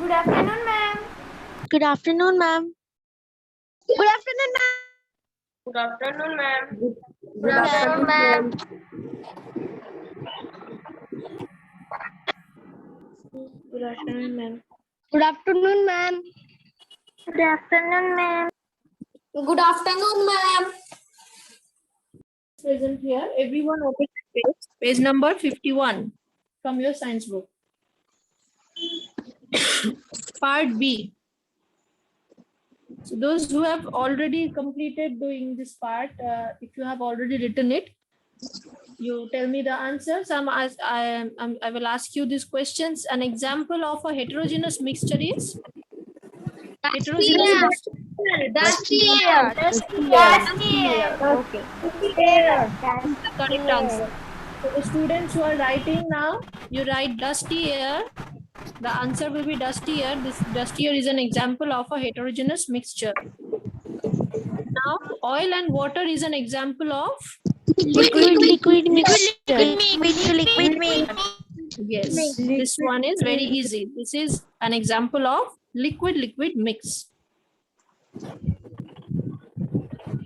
Good afternoon, ma'am. Good afternoon, ma'am. Good afternoon, ma'am. Good afternoon, ma'am. Good afternoon, ma'am. Good afternoon, ma'am. Good afternoon, ma'am. Good afternoon, ma'am. Good afternoon, ma'am. Present here. Everyone open page number 51 from your science book. Part B. So those who have already completed doing this part, if you have already written it, you tell me the answers. I will ask you these questions. An example of a heterogeneous mixture is? Heterogeneous mixture. Dusty air. Okay. The correct answer. So the students who are writing now, you write dusty air. The answer will be dusty air. This dusty air is an example of a heterogeneous mixture. Now, oil and water is an example of liquid mix. yes. This one is very easy. This is an example of liquid mix.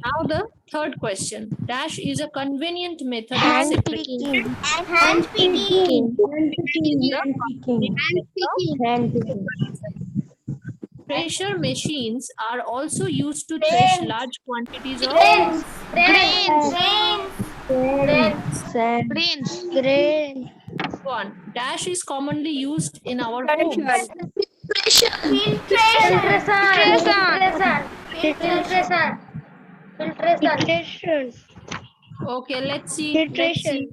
Now the third question. Dash is a convenient method of separating. Hand picking. Thresher machines are also used to thresh large quantities of Grain. one. Dash is commonly used in our homes. Filtration. Okay, let's see. Let's see.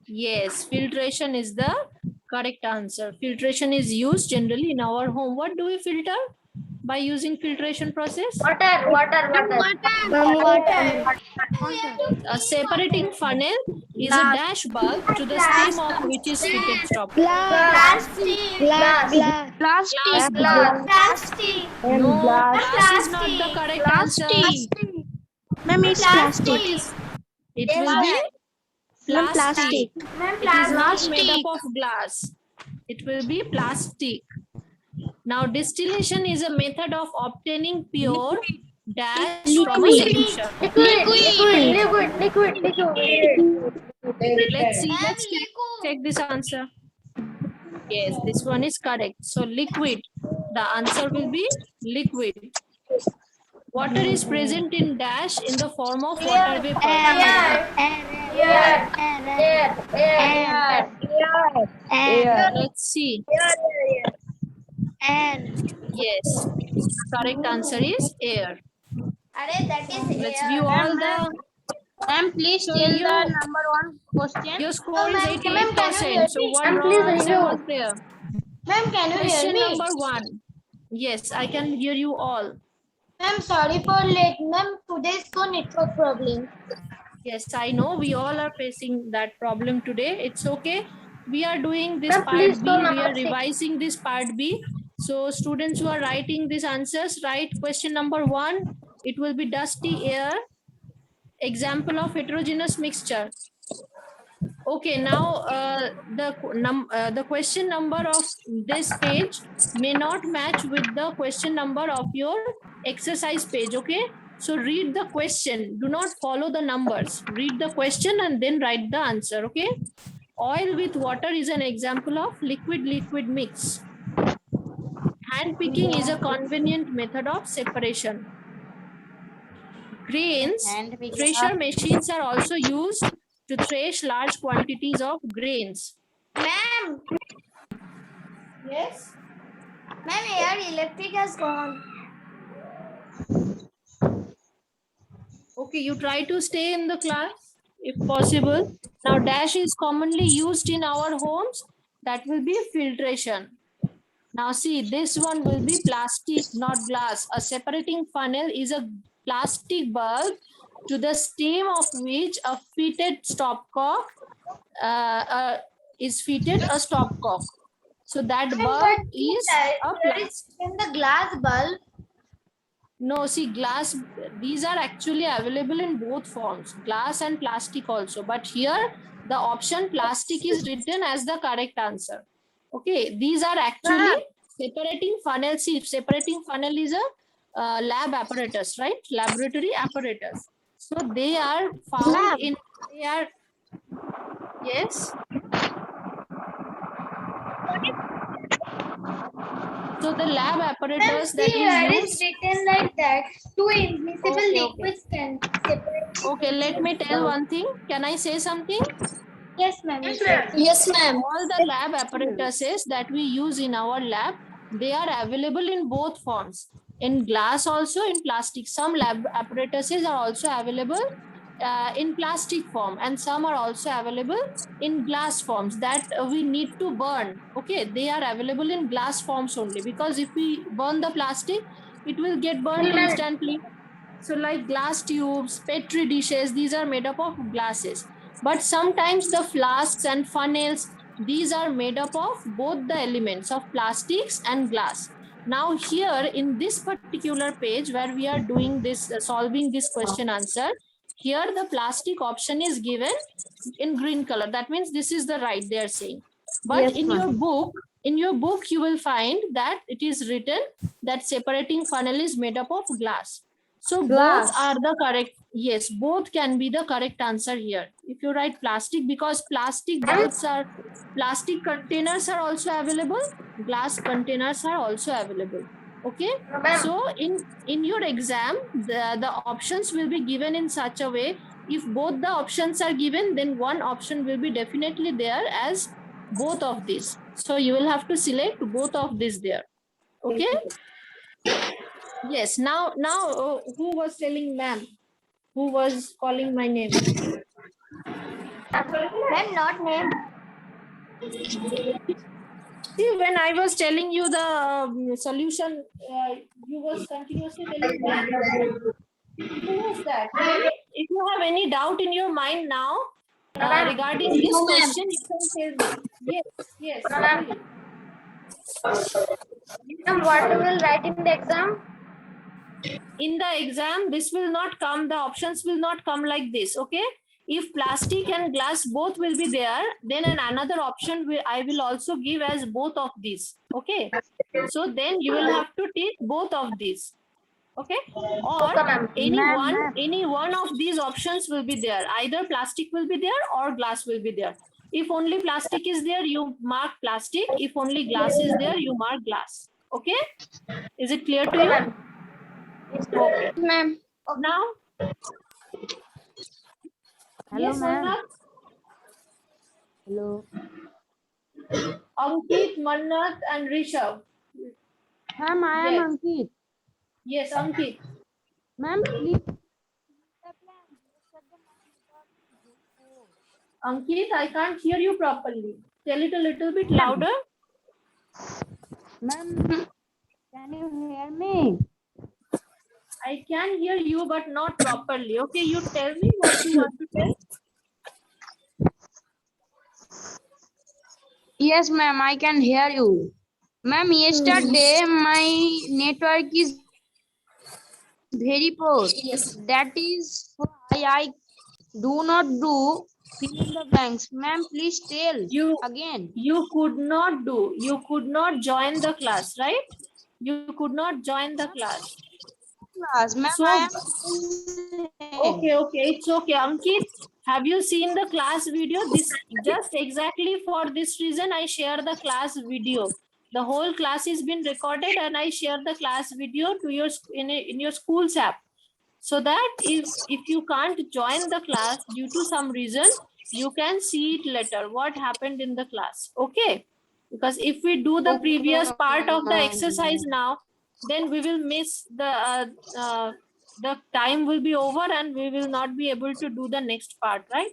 Yes, filtration is the correct answer. Filtration is used generally in our home. What do we filter by using filtration process? Water. A separating funnel is a dash bulb to the stem of which is fitted stop. Glass. No, glass is not the correct answer. Ma'am, it's plastic. It will be plastic. Ma'am, It is not made up of glass. It will be plastic. Now, distillation is a method of obtaining pure dash from a solution. Liquid. Let's see. Let's check this answer. Yes, this one is correct. So, liquid. The answer will be liquid. Water is present in dash in the form of water vapor. Let's see. Yes, correct answer is air. Let's view all the. Ma'am, please tell the number one question. Your score is 88%. So one wrong answer was there. Ma'am, can you hear Question me? number 1. Yes, I can hear you all. Ma'am, sorry for late. Ma'am, today is no network problem. Yes, I know we all are facing that problem today. It's okay. We are doing this Ma'am, part please B. go We number are 6. revising this part B. So students who are writing these answers, write question number 1. It will be dusty air. Example of heterogeneous mixture. Okay, now the question number of this page may not match with the question number of your exercise page. Okay, so read the question. Do not follow the numbers. Read the question and then write the answer. Okay. Oil with water is an example of liquid mix. Hand picking is a convenient method of separation. Grains, thresher machines are also used to thresh large quantities of grains. Ma'am, Yes. ma'am, your electric has gone. Okay, you try to stay in the class if possible. Now, dash is commonly used in our homes. That will be filtration. Now, see, this one will be plastic, not glass. A separating funnel is a plastic bulb to the stem of which a fitted stopcock is fitted a stopcock. So that bulb is a plastic. In the glass bulb. No, see, glass, these are actually available in both forms, glass and plastic also. But here, the option plastic is written as the correct answer. Okay, these are actually separating funnel. See, separating funnel is a lab apparatus, right? Laboratory apparatus. So they are found in, they are, yes. So the lab apparatus that we Here use. is written like that. Two invisible Okay, liquids can separate. Okay, let me tell one thing. Can I say something? Yes, ma'am. Yes, ma'am. All the lab apparatuses that we use in our lab, they are available in both forms. In glass also, in plastic. Some lab apparatuses are also available in plastic form, and some are also available in glass forms that we need to burn. Okay, they are available in glass forms only, because if we burn the plastic, it will get burned instantly. So like glass tubes, petri dishes, these are made up of glasses. But sometimes the flasks and funnels, these are made up of both the elements of plastics and glass. Now here in this particular page where we are doing this, solving this question answer, here the plastic option is given in green color. That means this is the right, they are saying. But Yes, in ma'am. your book, you will find that it is written that separating funnel is made up of glass. So Glass. both are the correct. Yes, both can be the correct answer here. If you write plastic, because plastic bulbs are, plastic containers are also available, glass containers are also available. Okay. So in your exam, the options will be given in such a way. If both the options are given, then one option will be definitely there as both of these. So you will have to select both of these there. Okay. Yes. Now, who was telling ma'am? Who was calling my name? Ma'am, not name. See, when I was telling you the solution, you was continuously telling ma'am. Who was that? Tell me. If you have any doubt in your mind now regarding this No, ma'am. question, you can tell me. Yes, yes. Tell me. Ma'am, what will write in the exam? In the exam, this will not come, the options will not come like this. Okay, if plastic and glass both will be there, then another option I will also give as both of these. Okay, so then you will have to take both of these. Okay, or any one of these options will be there. Either plastic will be there or glass will be there. If only plastic is there, you mark plastic. If only glass is there, you mark glass. Okay, is it clear to you? Okay. Ma'am. Now, Hello, yes, ma'am. Mannat? Hello. Ankit, Mannat, and Rishabh. Ma'am, I am Yes. Ankit. Yes, Ankit. Ma'am, please. Ankit, I can't hear you properly. Tell it a little bit louder. Ma'am, can you hear me? I can hear you, but not properly. Okay, you tell me what you want to tell. Yes, ma'am, I can hear you. Ma'am, yesterday my network is very poor. Yes. That is why I do not do fill in the blanks. Ma'am, please tell again. You could not do. You could not join the class, right? You could not join the class. Class, ma'am, So, I am. okay, it's okay. Ankit, have you seen the class video? This just exactly for this reason I share the class video. The whole class is been recorded and I share the class video to your in your school's app. So that if you can't join the class due to some reason, you can see it later what happened in the class. Okay, because if we do the previous part of the exercise now, then we will miss the time will be over and we will not be able to do the next part, right?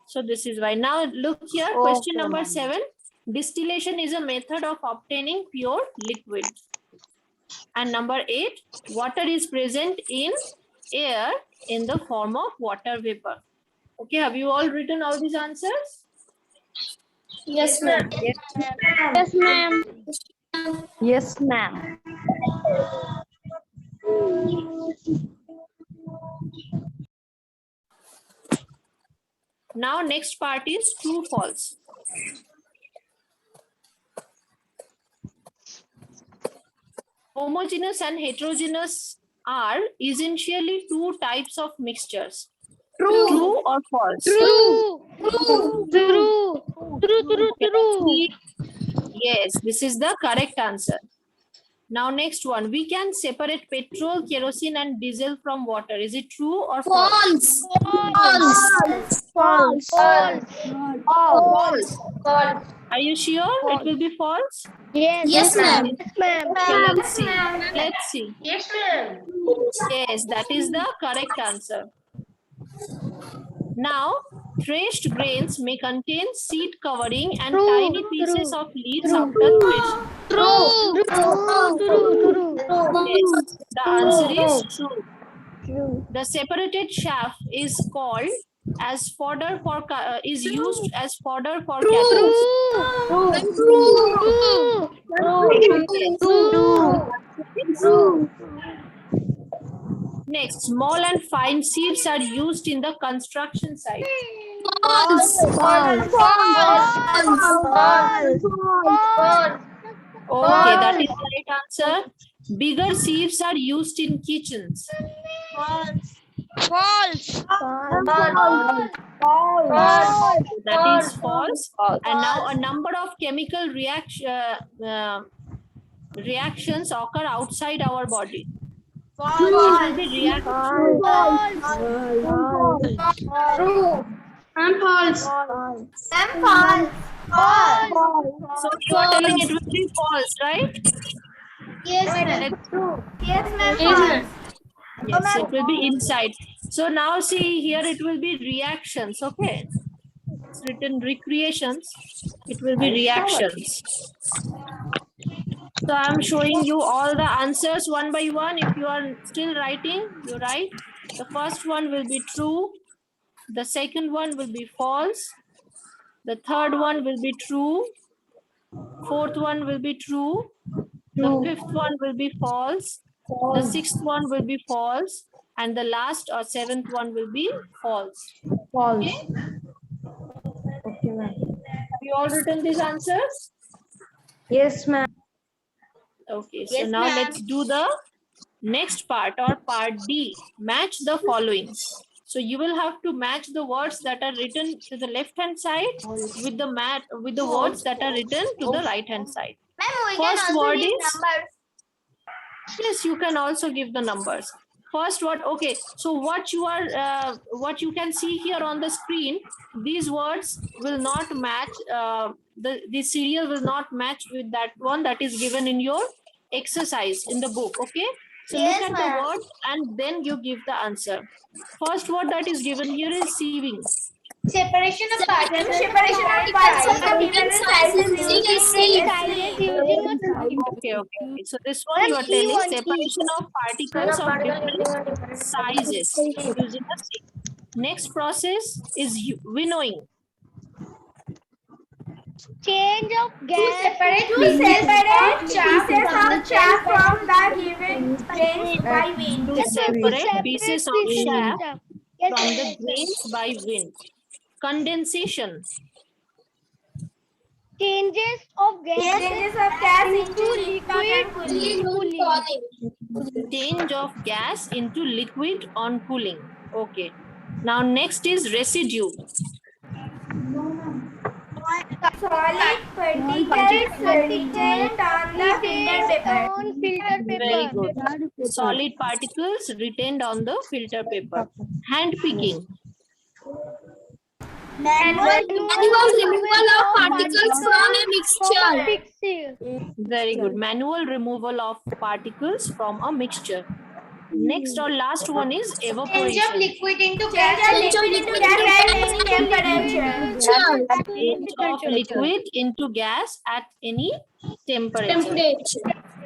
So this is why. Now look here, question number 7. Distillation is a method of obtaining pure liquid. And number 8, water is present in air in the form of water vapor. Okay, have you all written all these answers? Yes, ma'am. Yes, ma'am. Yes, ma'am. Now next part is true false. homogeneous and heterogeneous are essentially two types of mixtures. True or false? True. Okay, let's see. Yes, this is the correct answer. Now next one, we can separate petrol, kerosene and diesel from water. Is it true or false? False. Are you sure it will be false? Yes, ma'am. Okay, let's see. Let's see. Yes, ma'am. Yes, that is the correct answer. Now, threshed grains may contain seed covering and tiny pieces of leaves after threshing. True. Yes, the answer is true. The separated chaff is called as fodder for is used as fodder for cattle. Next, small and fine seeds are used in the construction site. Okay, that is the right answer. Bigger sieves are used in kitchens. That is false. And now a number of chemical reactions occur outside our body. What will be reaction? So you are telling it will be false, right? Yes, ma'am. Yes, it will be inside. So now see here it will be reactions, okay? It's written recreations, it will be reactions. So I'm showing you all the answers one by one. If you are still writing, you write. The first one will be true. The second one will be false. The third one will be true. Fourth one will be true. The fifth one will be false. The sixth one will be false. And the last or seventh one will be false. Okay? Okay, ma'am. Have you all written these answers? Yes, ma'am. Okay, so now let's do the next part or part D. Match the following. So you will have to match the words that are written to the left hand side with the words that are written to the right hand side. First word is, yes, you can also give the numbers. First word, okay. So what you can see here on the screen, these words will not match. The serial will not match with that one that is given in your exercise in the book. Okay. So Yes, look at ma'am. the word and then you give the answer. First word that is given here is sieving. Separation of particles of different sizes using Okay. So this one you are telling separation of particles of different sizes using a sieve. Next process is winnowing. change of gas to separate chaff from the given grains by wind. To separate pieces of chaff from the grains by wind. Condensation. Changes of gas into liquid cooling. Change of gas into liquid on cooling. Okay. Now next is residue. Solid particles retained on the filter paper. Very good. Solid particles retained on the filter paper. Hand picking. Manual removal of particles from a mixture. Very good. Manual removal of particles from a mixture. Next or last one is evaporation. Change of liquid into gas at any temperature. Change of liquid into gas at any temperature.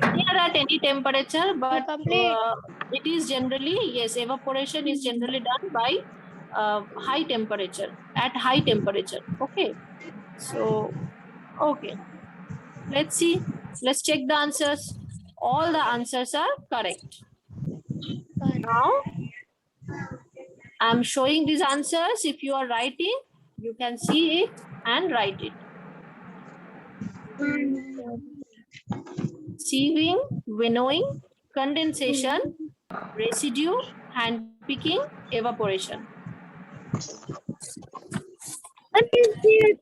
Here at any temperature, but it is generally, yes, evaporation is generally done by high temperature, at high temperature. Okay. So, okay. Let's see. Let's check the answers. All the answers are correct. Now, I'm showing these answers. If you are writing, you can see it and write it. sieving, winnowing, condensation, residue, hand picking, evaporation.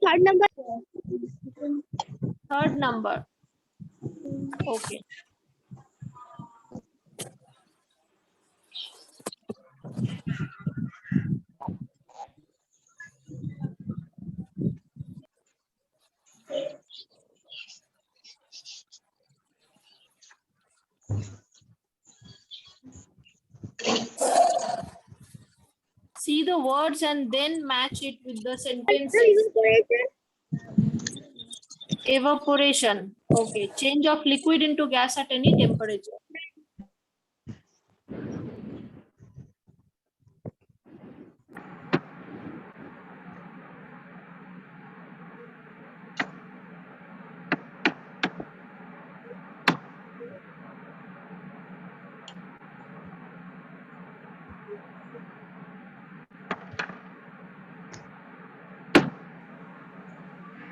Third number. Third number. Okay. See the words and then match it with the sentences. Evaporation. Okay. Change of liquid into gas at any temperature.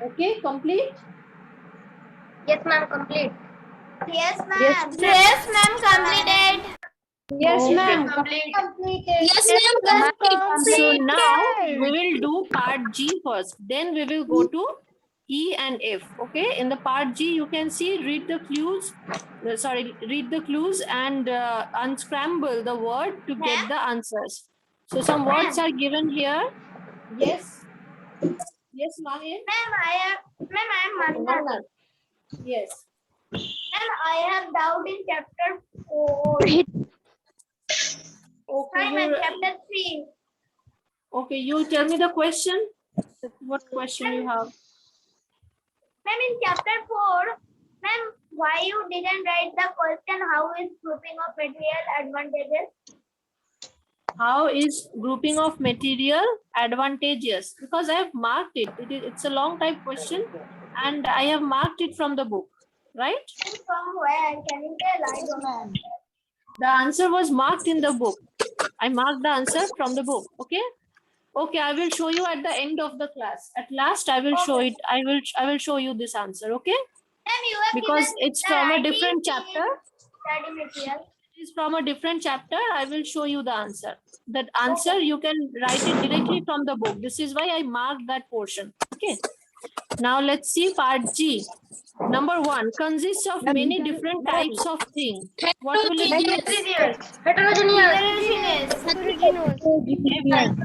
Okay, complete? Yes, ma'am, complete. Yes, ma'am. Yes. Yes, ma'am, completed. Yes, Okay. ma'am. Completed. Yes, ma'am. So now we will do part G first. Then we will go to E and F. Okay. In the part G, you can see, read the clues. Read the clues and unscramble the word to get the answers. So some words are given here. Yes. Yes, Mahir. Ma'am, I am Manna. Manna. Yes. Ma'am, I have doubt in chapter 4. Okay. Hi, ma'am, chapter 3. Okay. You tell me the question. What question you have? Ma'am, in chapter 4, ma'am, why you didn't write the question, how is grouping of material advantages? How is grouping of material advantageous? Because I have marked it. It's a long type question and I have marked it from the book, right? From where? Can you tell? I don't know. The answer was marked in the book. I marked the answer from the book. Okay. Okay, I will show you at the end of the class. At last, I will show it. I will show you this answer. Okay. Ma'am, you have Because given it's the from a writing different chapter. study material. Is from a different chapter. I will show you the answer. That answer you can write it directly from the book. This is why I marked that portion. Okay. Now let's see part G. Number 1 consists of many different types of things. What will it be?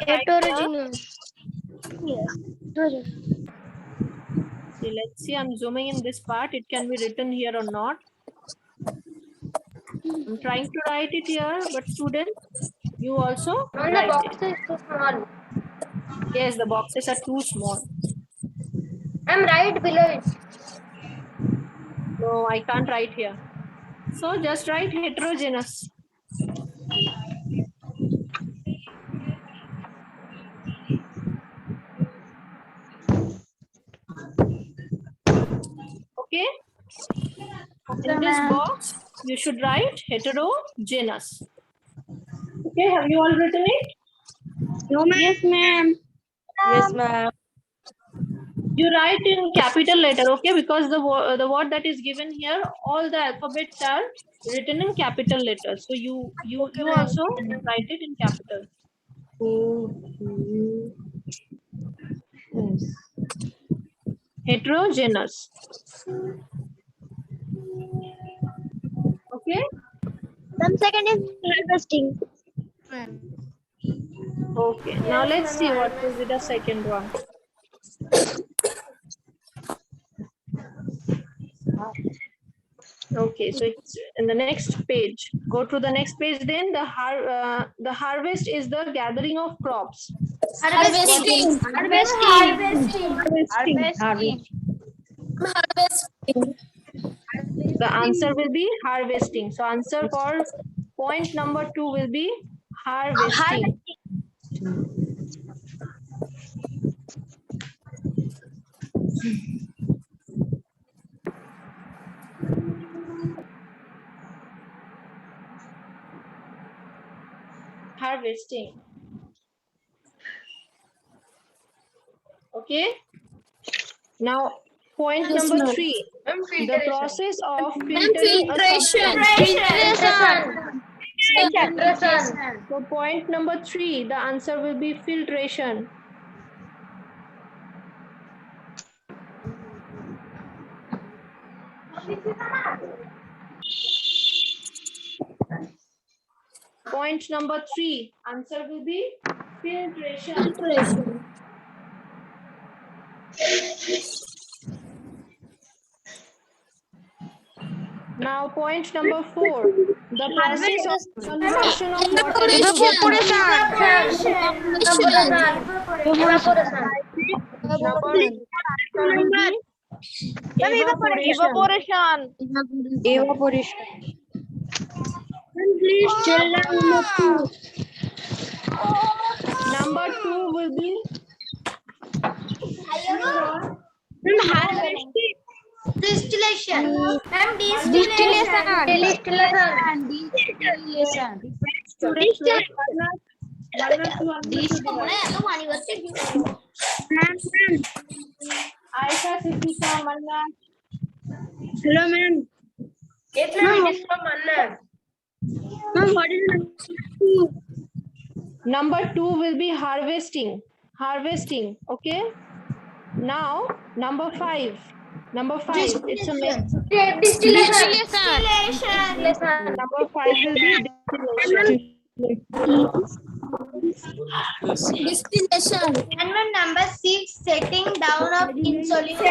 Heterogeneous. See, let's see. I'm zooming in this part. It can be written here or not. I'm trying to write it here, but student, you also write it. is too small. Yes, the boxes are too small. I'm right below it. No, I can't write here. So just write heterogeneous. Okay. In this box, you should write heterogeneous. Okay, have you all written it? Yes, ma'am. Yes, ma'am. You write in capital letter, okay? Because the word that is given here, all the alphabets are written in capital letters. So you also write it in capital. Yes. Heterogeneous. Okay. Some second is harvesting. Okay. Now let's see what will be the second one. Okay, so it's in the next page. Go to the next page. Then the harvest is the gathering of crops. Harvesting. The answer will be harvesting. So answer for point number 2 will be harvesting. Harvesting. Okay. Now Point Yes, number ma'am. 3. Ma'am, The filtration. process of filtering a substance. Filtration. So point number 3, the answer will be filtration. Point number 3, answer will be filtration. Now point number 4, the process of conversion of water into vapor. Evaporation. Number will be evaporation. Evaporation. Number 2 will be Distillation. Ma'am, Distillation. distillation. Distillation. students wait. Varna to unmute your device. Aisha, Siddhika, Manna. Hello, ma'am. Yes, ma'am, it is from Manna. Ma'am, what is Number 2 will be harvesting. Harvesting. Okay. Now number 5. Number 5. It's a mess. Distillation. Distillation. Number 5 will be distillation. And ma'am, number 6, setting down of insoluble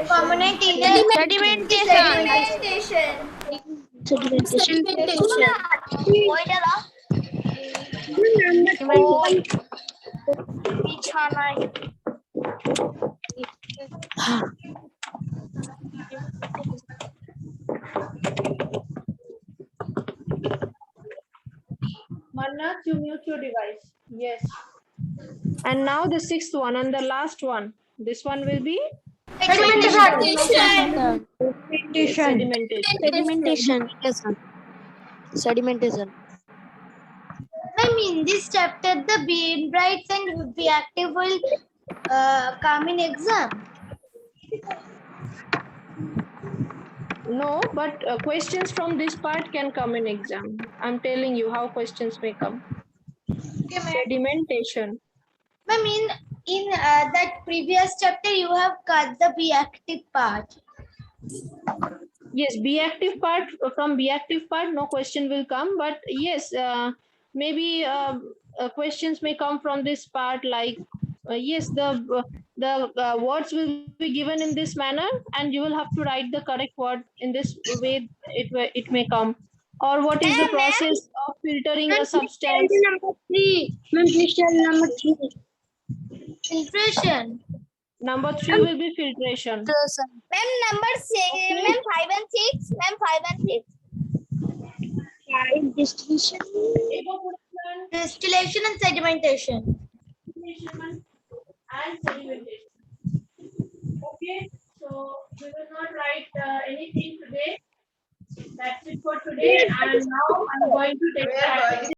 component in a sedimentation. Manna, to mute your device. Yes. And now the 6th one and the last one. This one will be Sedimentation. sedimentation. Sedimentation. Ma'am, in this chapter, the Wainwrights and reactive will come in exam. No, but questions from this part can come in exam. I'm telling you how questions may come. Sedimentation. Ma'am, in that previous chapter, you have cut the reactive part. Yes, B active part, from B active part, no question will come. But yes, maybe questions may come from this part, like yes, the words will be given in this manner, and you will have to write the correct word in this way. It may come. Or what is the process of filtering a substance? Number 3. Ma'am, please tell number 3. Filtration. Number 3 will be filtration. Ma'am, number 6, Okay. ma'am, 5 and 6, ma'am, 5 and 6. Distillation. Evaporation, Distillation and sedimentation. distillation, and sedimentation. Okay, so we will not write anything today. That's it for today. And now I'm going to take the